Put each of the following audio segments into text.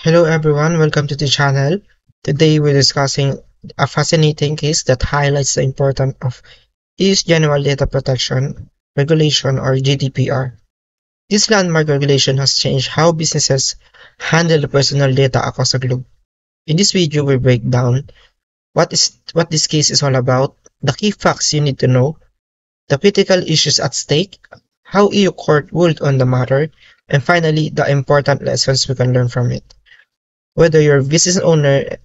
Hello everyone, welcome to the channel. Today we're discussing a fascinating case that highlights the importance of EU's General Data Protection Regulation or GDPR. This landmark regulation has changed how businesses handle the personal data across the globe. In this video we break down what this case is all about, the key facts you need to know, the critical issues at stake, how EU court ruled on the matter, and finally the important lessons we can learn from it. Whether you're a business owner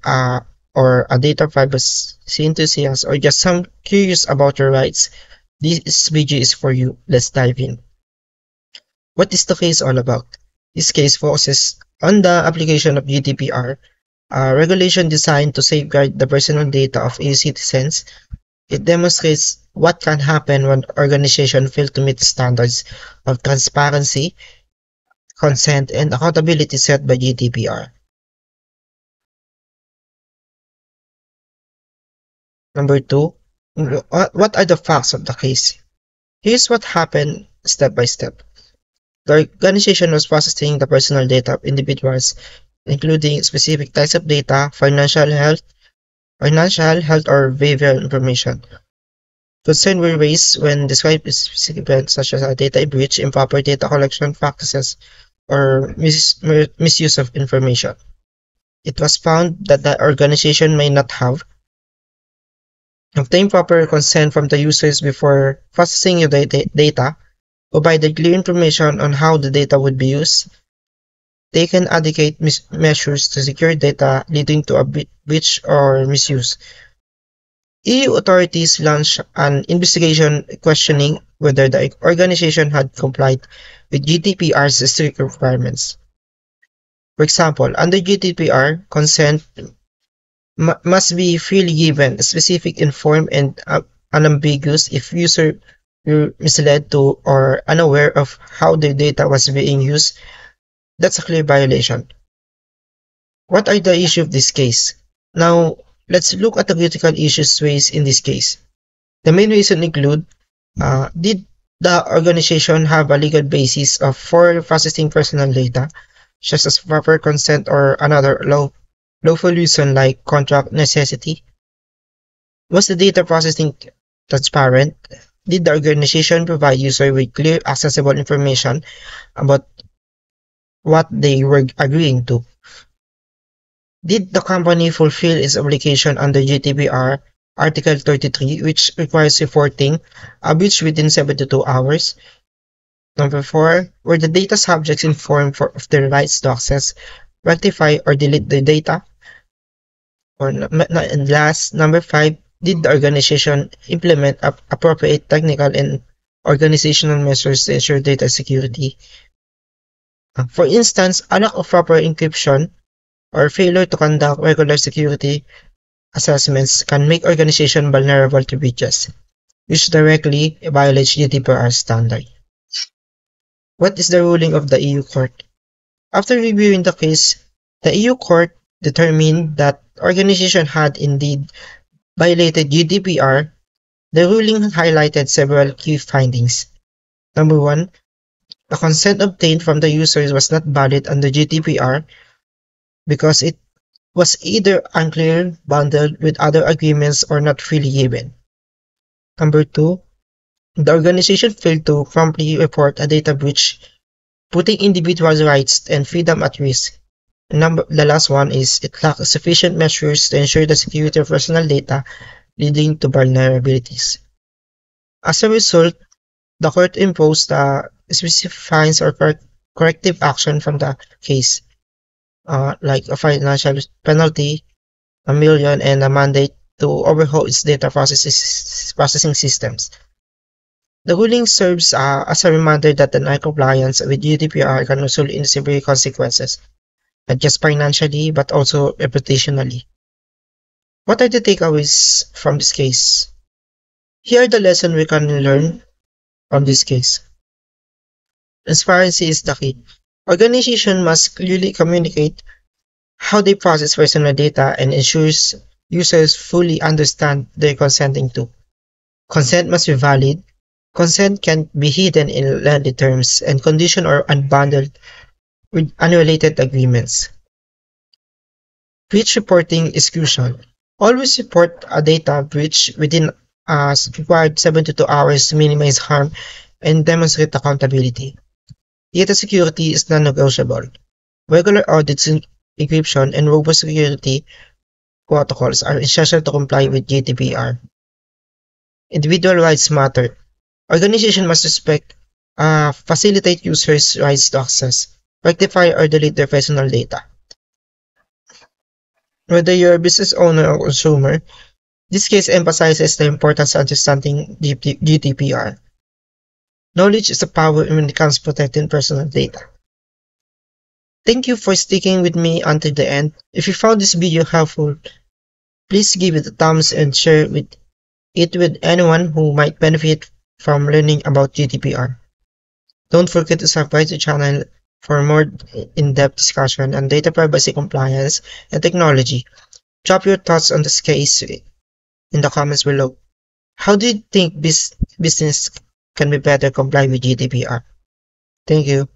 or a data privacy enthusiast or just some curious about your rights, this video is for you. Let's dive in. What is the case all about? This case focuses on the application of GDPR, a regulation designed to safeguard the personal data of EU citizens. It demonstrates what can happen when organizations fail to meet the standards of transparency, consent, and accountability set by GDPR. Number two, what are the facts of the case? Here's what happened step by step. The organization was processing the personal data of individuals, including specific types of data, financial health, or behavioral information. Concerns were raised when described specific events such as a data breach, improper data collection practices, or misuse of information. It was found that the organization may not have obtain proper consent from the users before processing your data, provided clear information on how the data would be used, taken adequate measures to secure data leading to a breach or misuse. EU authorities launched an investigation questioning whether the organization had complied with GDPR's strict requirements. For example, under GDPR, consent must be freely given, specific, informed, and unambiguous if user were misled to or unaware of how their data was being used. That's a clear violation. What are the issues of this case? Now, let's look at the critical issues raised in this case. The main reason include, did the organization have a legal basis for processing personal data, such as proper consent or another lawful reason like contract necessity? Was the data processing transparent? Did the organization provide users with clear, accessible information about what they were agreeing to? Did the company fulfill its obligation under GDPR Article 33, which requires reporting a breach within 72 hours? Number 4, were the data subjects informed of their rights to access, rectify, or delete the data? And last, number 5, did the organization implement appropriate technical and organizational measures to ensure data security? For instance, a lack of proper encryption or failure to conduct regular security assessments can make organizations vulnerable to breaches, which directly violates GDPR standard. What is the ruling of the EU court? After reviewing the case, the EU court determined that organization had indeed violated GDPR. The ruling highlighted several key findings. Number 1, the consent obtained from the users was not valid under GDPR because it was either unclear, bundled with other agreements, or not freely given. Number 2, the organization failed to promptly report a data breach, putting individuals' rights and freedom at risk. The last one is it lacked sufficient measures to ensure the security of personal data, leading to vulnerabilities. As a result, the court imposed specific fines or corrective action from the case, like a financial penalty, $1 million, and a mandate to overhaul its data processing systems. The ruling serves as a reminder that the non-compliance with GDPR can result in severe consequences, not just financially, but also reputationally. What are the takeaways from this case? Here are the lessons we can learn from this case. Transparency is the key. Organizations must clearly communicate how they process personal data and ensures users fully understand they're consenting to. Consent must be valid. Consent can be hidden in lengthy terms and conditioned or unbundled with unrelated agreements. Breach reporting is crucial. Always report a data breach within required 72 hours to minimize harm and demonstrate accountability. Data security is non-negotiable. Regular audits, encryption, and robust security protocols are essential to comply with GDPR. Individual rights matter. Organizations must respect, facilitate users' rights to access, rectify or delete their personal data. Whether you're a business owner or consumer, this case emphasizes the importance of understanding GDPR. Knowledge is the power when it comes to protecting personal data. Thank you for sticking with me until the end. If you found this video helpful, please give it a thumbs and share it with anyone who might benefit from learning about GDPR. Don't forget to subscribe to the channel for more in-depth discussion on data privacy compliance and technology. Drop your thoughts on this case in the comments below. How do you think business can be better comply with GDPR? Thank you.